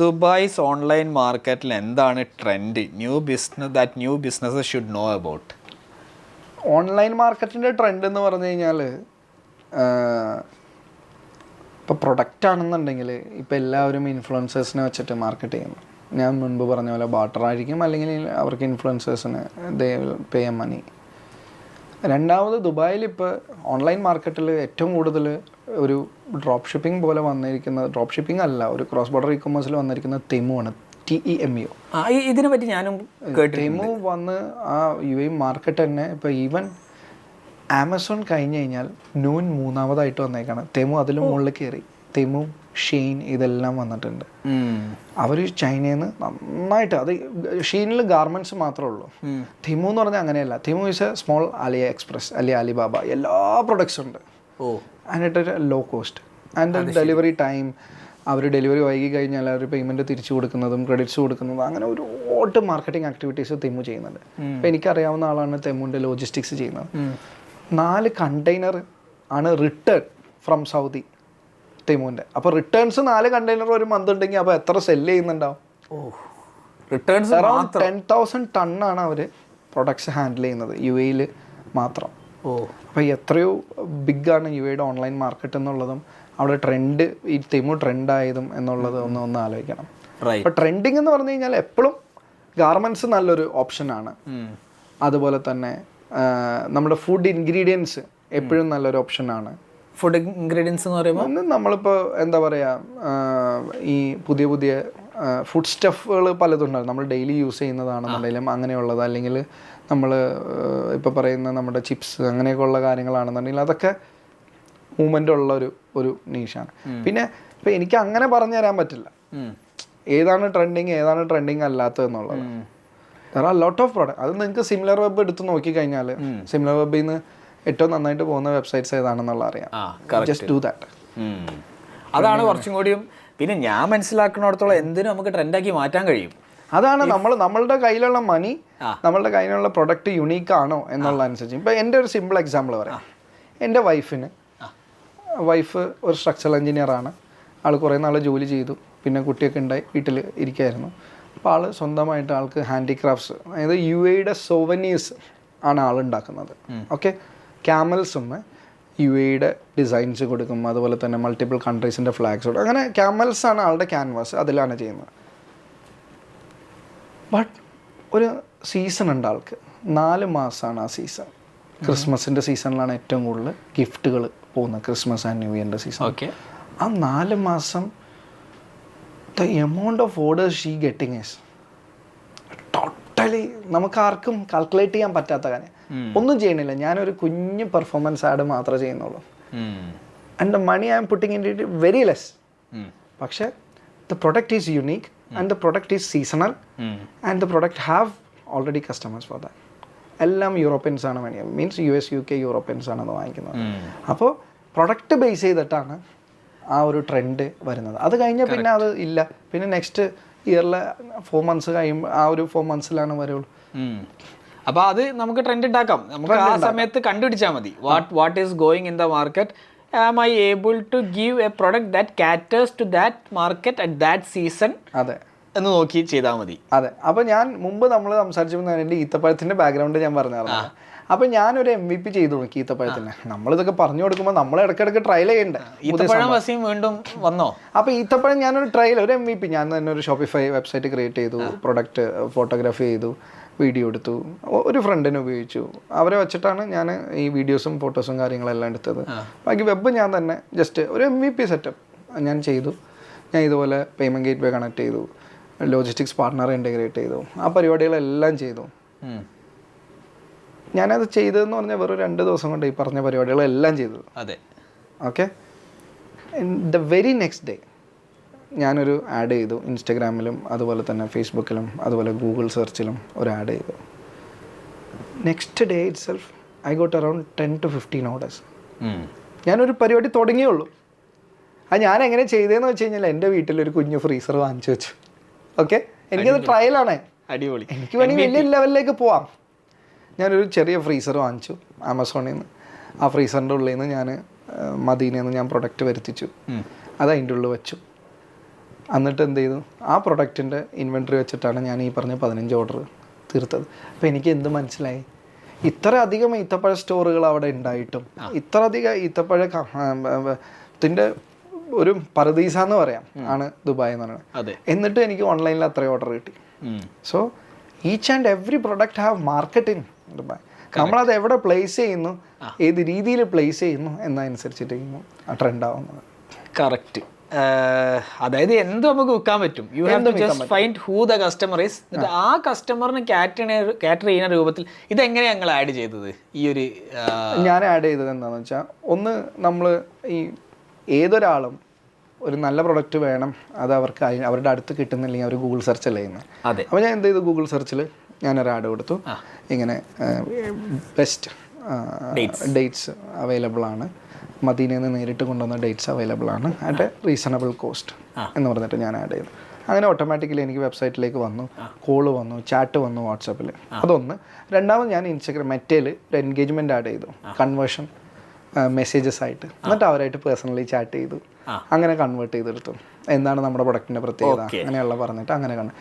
ദുബായ്സ് online മാർക്കറ്റിൽ എന്താണ് trend, new business should know about? Online മാർക്കറ്റിൻ്റെ ട്രെൻഡ് എന്ന് പറഞ്ഞു കഴിഞ്ഞാൽ ഇപ്പോൾ പ്രൊഡക്റ്റ് ആണെന്നുണ്ടെങ്കിൽ ഇപ്പോൾ എല്ലാവരും ഇൻഫ്ലുവൻസേഴ്സിനെ വെച്ചിട്ട് മാർക്കറ്റ് ചെയ്യുന്നു. ഞാൻ മുൻപ് പറഞ്ഞ പോലെ ബാർട്ടറായിരിക്കും, അല്ലെങ്കിൽ അവർക്ക് ഇൻഫ്ലുവൻസേഴ്സിന് ദേ വിൽ പേ മണി. രണ്ടാമത് ദുബായിൽ ഇപ്പോൾ ഓൺലൈൻ മാർക്കറ്റിൽ ഏറ്റവും കൂടുതൽ ഒരു ഡ്രോപ്പ് ഷിപ്പിംഗ് പോലെ വന്നിരിക്കുന്നത്, ഡ്രോപ്പ് ഷിപ്പിംഗ് അല്ല, ഒരു ക്രോസ് ബോർഡർ ഇ കൊമേഴ്സിൽ വന്നിരിക്കുന്നത് തെമു ആണ്. TEMU. ഇതിനെ പറ്റി ഞാനും തെമു വന്ന് ആ UAE മാർക്കറ്റ് തന്നെ ഇപ്പോൾ ഈവൻ ആമസോൺ കഴിഞ്ഞ് കഴിഞ്ഞാൽ നൂൻ മൂന്നാമതായിട്ട് വന്നേക്കാണ്. തെമു അതിലും മുകളിൽ കയറി. തെമു, ഷെയ്ൻ ഇതെല്ലാം വന്നിട്ടുണ്ട്. അവർ ചൈനയിൽ നിന്ന് നന്നായിട്ട്, അത് ഷെയ്നിൽ ഗാർമെൻറ്റ്സ് മാത്രമേ ഉള്ളൂ. തെമു എന്ന് പറഞ്ഞാൽ അങ്ങനെയല്ല. Temu is a small AliExpress, അല്ലെങ്കിൽ അലിബാബ, എല്ലാ പ്രൊഡക്ട്സും ഉണ്ട്. അതിനായിട്ടൊരു low cost and delivery time. അവർ ഡെലിവറി വൈകി കഴിഞ്ഞാൽ അവർ പേയ്മെൻറ്റ് തിരിച്ചു കൊടുക്കുന്നതും ക്രെഡിറ്റ്സ് കൊടുക്കുന്നതും അങ്ങനെ ഒരുപാട് മാർക്കറ്റിംഗ് ആക്ടിവിറ്റീസ് തെമു ചെയ്യുന്നുണ്ട്. അപ്പോൾ എനിക്കറിയാവുന്ന ആളാണ് തെമുൻ്റെ ലോജിസ്റ്റിക്സ് ചെയ്യുന്നത്. 4 കണ്ടെയ്നർ ആണ് റിട്ടേൺ ഫ്രം സൗദി തെമുവിൻ്റെ. അപ്പോൾ റിട്ടേൺസ് 4 കണ്ടെയ്നർ ഒരു മന്ത് ഉണ്ടെങ്കിൽ അപ്പോൾ എത്ര സെല്ല് ചെയ്യുന്നുണ്ടാവും? റിട്ടേൺസ് അറൗണ്ട് 10,000 ടണ്ണാണ് അവർ പ്രൊഡക്ട്സ് ഹാൻഡിൽ ചെയ്യുന്നത് UAE മാത്രം. അപ്പോൾ എത്രയോ ബിഗാണ് UAEയുടെ ഓൺലൈൻ മാർക്കറ്റ് എന്നുള്ളതും അവിടെ ട്രെൻഡ്, ഈ തെമു ട്രെൻഡായതും എന്നുള്ളത് ഒന്ന് ആലോചിക്കണം. അപ്പോൾ ട്രെൻഡിങ് എന്ന് പറഞ്ഞു കഴിഞ്ഞാൽ എപ്പോഴും ഗാർമെൻറ്റ്സ് നല്ലൊരു ഓപ്ഷനാണ്. അതുപോലെ തന്നെ നമ്മുടെ ഫുഡ് ഇൻഗ്രീഡിയൻസ് എപ്പോഴും നല്ലൊരു ഓപ്ഷനാണ്. ഫുഡ് ഇൻഗ്രീഡിയൻസ് എന്ന് പറയുമ്പോൾ നമ്മളിപ്പോൾ എന്താ പറയുക, ഈ പുതിയ ഫുഡ് സ്റ്റഫുകൾ പലതും ഉണ്ടാകും. നമ്മൾ ഡെയിലി യൂസ് ചെയ്യുന്നതാണെന്നുണ്ടെങ്കിലും അങ്ങനെയുള്ളത്, അല്ലെങ്കിൽ നമ്മൾ ഇപ്പോൾ പറയുന്ന നമ്മുടെ ചിപ്സ് അങ്ങനെയൊക്കെ ഉള്ള കാര്യങ്ങളാണെന്നുണ്ടെങ്കിൽ അതൊക്കെ മൂവ്മെൻ്റ് ഉള്ള ഒരു നീഷാണ്. പിന്നെ ഇപ്പം എനിക്ക് അങ്ങനെ പറഞ്ഞു തരാൻ പറ്റില്ല ഏതാണ് ട്രെൻഡിങ് അല്ലാത്തതെന്നുള്ളത്. There are lot of product. അത് നിങ്ങൾക്ക് സിമിലർ വെബ് എടുത്ത് നോക്കിക്കഴിഞ്ഞാൽ സിമിലർ വെബിൽ നിന്ന് ഏറ്റവും നന്നായിട്ട് പോകുന്ന വെബ്സൈറ്റ്സ് ഏതാണെന്നുള്ള അറിയാം. Just do that. അതാണ് കുറച്ചും കൂടിയും. പിന്നെ ഞാൻ മനസ്സിലാക്കുന്നിടത്തോളം എന്തിനും നമുക്ക് ട്രെൻഡാക്കി മാറ്റാൻ കഴിയും. അതാണ് നമ്മളുടെ കയ്യിലുള്ള മണി, നമ്മളുടെ കയ്യിലുള്ള പ്രൊഡക്റ്റ് യുണീക്ക് ആണോ എന്നുള്ള അനുസരിച്ച്. ഇപ്പം എൻ്റെ ഒരു സിമ്പിൾ എക്സാമ്പിൾ പറയാം. എൻ്റെ വൈഫ് ഒരു സ്ട്രക്ചറൽ എഞ്ചിനീയറാണ്. ആൾ കുറേ നാൾ ജോലി ചെയ്തു, പിന്നെ കുട്ടിയൊക്കെ ഉണ്ടായി വീട്ടിൽ ഇരിക്കുകയായിരുന്നു. അപ്പോൾ ആൾ സ്വന്തമായിട്ട് ആൾക്ക് ഹാൻഡിക്രാഫ്റ്റ്സ്, അതായത് UAEയുടെ സോവനീഴ്സ് ആണ് ആൾ ഉണ്ടാക്കുന്നത്. ഓക്കെ, ക്യാമൽസും UAEയുടെ ഡിസൈൻസ് കൊടുക്കും, അതുപോലെ തന്നെ മൾട്ടിപ്പിൾ കൺട്രീസിൻ്റെ ഫ്ലാഗ്സ് കൊടുക്കും. അങ്ങനെ ക്യാമൽസാണ് ആളുടെ ക്യാൻവാസ്, അതിലാണ് ചെയ്യുന്നത്. ബട്ട് ഒരു സീസൺ ഉണ്ട് ആൾക്ക്, 4 മാസമാണ് ആ സീസൺ. ക്രിസ്മസിൻ്റെ സീസണിലാണ് ഏറ്റവും കൂടുതൽ ഗിഫ്റ്റുകൾ പോകുന്നത്, ക്രിസ്മസ് ആൻഡ് ന്യൂ ഇയറിൻ്റെ സീസൺ. ഓക്കെ, ആ 4 മാസം the amount of orders she getting is totally നമുക്ക് ആർക്കും കാൽക്കുലേറ്റ് ചെയ്യാൻ പറ്റാത്ത കാര്യം. ഒന്നും ചെയ്യണില്ല, ഞാനൊരു കുഞ്ഞ് പെർഫോമൻസ് ആഡ് മാത്രമേ ചെയ്യുന്നുള്ളൂ. And the money I am putting in it very less. പക്ഷേ the product is unique and the product is seasonal and the product have already customers for that. എല്ലാം യൂറോപ്യൻസ് ആണ് വേണ്ടിയത്, മീൻസ് US UK യൂറോപ്യൻസ് ആണെന്ന് വാങ്ങിക്കുന്നത്. അപ്പോൾ product base ചെയ്തിട്ടാണ് ആ ഒരു ട്രെൻഡ് വരുന്നത്. അത് കഴിഞ്ഞാൽ പിന്നെ അത് ഇല്ല. പിന്നെ നെക്സ്റ്റ് ഇയറിലെ 4 മന്ത്സ് കഴിയുമ്പോൾ ആ ഒരു 4 മന്ത്സിലാണ് വരുള്ളൂ. അപ്പോൾ അത് നമുക്ക് ട്രെൻഡ് ഉണ്ടാക്കാം. നമുക്ക് ആ സമയത്ത് കണ്ടുപിടിച്ചാൽ മതി what is going in the market. Am I able to give a product that caters to that market at that season? അതെ, എന്ന് നോക്കി ചെയ്താൽ മതി. അതെ. അപ്പോൾ ഞാൻ മുമ്പ് നമ്മൾ സംസാരിച്ചപ്പോൾ എൻ്റെ ഈത്തപ്പഴത്തിൻ്റെ ബാക്ക്ഗ്രൗണ്ട് ഞാൻ പറഞ്ഞായിരുന്നു. അപ്പോൾ ഞാനൊരു MVP ചെയ്തു നോക്കി ഈത്തപ്പഴത്തിന്. നമ്മളിതൊക്കെ പറഞ്ഞു കൊടുക്കുമ്പോൾ നമ്മൾ ഇടയ്ക്കിടയ്ക്ക് ട്രയൽ ചെയ്യണ്ടേ. ഈത്തപ്പഴം വസീം വീണ്ടും വന്നോ? അപ്പോൾ ഈത്തപ്പഴം ഞാനൊരു ട്രയൽ, ഒരു MVP, ഞാൻ തന്നെ ഒരു ഷോപ്പിഫൈ വെബ്സൈറ്റ് ക്രിയേറ്റ് ചെയ്തു, പ്രൊഡക്റ്റ് ഫോട്ടോഗ്രാഫി ചെയ്തു, വീഡിയോ എടുത്തു, ഒരു ഫ്രണ്ടിനെ ഉപയോഗിച്ചു. അവരെ വെച്ചിട്ടാണ് ഞാൻ ഈ വീഡിയോസും ഫോട്ടോസും കാര്യങ്ങളെല്ലാം എടുത്തത്. ബാക്കി വെബ് ഞാൻ തന്നെ ജസ്റ്റ് ഒരു MVP സെറ്റപ്പ് ഞാൻ ചെയ്തു. ഞാൻ ഇതുപോലെ പേയ്മെൻറ്റ് ഗേറ്റ് വേ കണക്ട് ചെയ്തു, ലോജിസ്റ്റിക്സ് പാർട്ട്ണറെ ഇൻ്റഗ്രേറ്റ് ചെയ്തു, ആ പരിപാടികളെല്ലാം ചെയ്തു. ഞാനത് ചെയ്തതെന്ന് പറഞ്ഞാൽ വെറും 2 ദിവസം കൊണ്ട് ഈ പറഞ്ഞ പരിപാടികളെല്ലാം ചെയ്തത്. അതെ, okay. The very next day ഞാനൊരു ആഡ് ചെയ്തു ഇൻസ്റ്റഗ്രാമിലും, അതുപോലെ തന്നെ ഫേസ്ബുക്കിലും, അതുപോലെ ഗൂഗിൾ സെർച്ചിലും ഒരു ആഡ് ചെയ്തു. Next day it self I got around 10 to 15 orders. ഞാനൊരു പരിപാടി തുടങ്ങിയുള്ളൂ. അത് ഞാൻ എങ്ങനെ ചെയ്തതെന്ന് വെച്ച് കഴിഞ്ഞാൽ എൻ്റെ വീട്ടിലൊരു കുഞ്ഞു ഫ്രീസർ വാങ്ങിച്ചു വെച്ചു. ഓക്കെ, എനിക്കത് ട്രയലാണ്. അടിപൊളി. എനിക്ക് വേണമെങ്കിൽ വലിയ ലെവലിലേക്ക് പോവാം. ഞാനൊരു ചെറിയ ഫ്രീസർ വാങ്ങിച്ചു ആമസോണിൽ നിന്ന്. ആ ഫ്രീസറിൻ്റെ ഉള്ളിൽ നിന്ന് ഞാൻ മദീനയിൽ നിന്ന് ഞാൻ പ്രൊഡക്റ്റ് വരുത്തിച്ചു. അത് അതിൻ്റെ ഉള്ളിൽ വെച്ചു. എന്നിട്ട് എന്ത് ചെയ്തു, ആ പ്രൊഡക്റ്റിൻ്റെ ഇൻവെൻട്രി വെച്ചിട്ടാണ് ഞാൻ ഈ പറഞ്ഞ 15 ഓർഡർ തീർത്തത്. അപ്പോൾ എനിക്ക് എന്ത് മനസ്സിലായി, ഇത്ര അധികം ഈത്തപ്പഴ സ്റ്റോറുകൾ അവിടെ ഉണ്ടായിട്ടും ഇത്ര അധികം ഈത്തപ്പഴത്തിൻ്റെ ഒരു പരദീസ എന്ന് പറയാം ആണ് ദുബായ് എന്ന് പറയുന്നത്. എന്നിട്ട് എനിക്ക് ഓൺലൈനിൽ അത്രയും ഓർഡർ കിട്ടി. So each and every product have market in Dubai. നമ്മളത് എവിടെ പ്ലേസ് ചെയ്യുന്നു, ഏത് രീതിയിൽ പ്ലേസ് ചെയ്യുന്നു എന്നതനുസരിച്ചിട്ടായിരിക്കും ആ ട്രെൻഡ് ആവുന്നത്. കറക്റ്റ്. അതായത് എന്ത് നമുക്ക് വിൽക്കാൻ പറ്റും. You have to just find who the customer is. എന്നിട്ട് ആ കസ്റ്റമറിന് കാറ്റർ ചെയ്യുന്ന രൂപത്തിൽ ഇതെങ്ങനെയാണ് ഞങ്ങൾ ആഡ് ചെയ്തത്? ഈ ഒരു ഞാൻ ആഡ് ചെയ്തത് എന്താണെന്ന് വെച്ചാൽ, ഒന്ന് നമ്മൾ ഈ ഏതൊരാളും ഒരു നല്ല പ്രൊഡക്റ്റ് വേണം, അത് അവർക്ക് അവരുടെ അടുത്ത് കിട്ടുന്നില്ലെങ്കിൽ അവർ ഗൂഗിൾ സെർച്ച് അല്ലേ ചെയ്യുന്നത്. അപ്പോൾ ഞാൻ എന്ത് ചെയ്തു, ഗൂഗിൾ സെർച്ചിൽ ഞാനൊരു ആഡ് കൊടുത്തു, ഇങ്ങനെ ബെസ്റ്റ് ഡേറ്റ്സ് അവൈലബിൾ ആണ്, മദീനയിൽ നിന്ന് നേരിട്ട് കൊണ്ടുവന്ന ഡേറ്റ്സ് അവൈലബിൾ ആണ് അറ്റ് എ റീസണബിൾ കോസ്റ്റ് എന്ന് പറഞ്ഞിട്ട് ഞാൻ ആഡ് ചെയ്തു. അങ്ങനെ ഓട്ടോമാറ്റിക്കലി എനിക്ക് വെബ്സൈറ്റിലേക്ക് വന്നു, കോള് വന്നു, ചാറ്റ് വന്നു വാട്സാപ്പിൽ. അതൊന്ന്. രണ്ടാമത് ഞാൻ ഇൻസ്റ്റാഗ്രാം മെറ്റയിൽ ഒരു എൻഗേജ്മെൻറ്റ് ആഡ് ചെയ്തു, കൺവേർഷൻ മെസ്സേജസ് ആയിട്ട്. എന്നിട്ട് അവരായിട്ട് പേഴ്സണലി ചാറ്റ് ചെയ്തു, അങ്ങനെ കൺവേർട്ട് ചെയ്തെടുത്തു. എന്താണ് നമ്മുടെ പ്രൊഡക്റ്റിൻ്റെ പ്രത്യേകത അങ്ങനെയുള്ള പറഞ്ഞിട്ട് അങ്ങനെ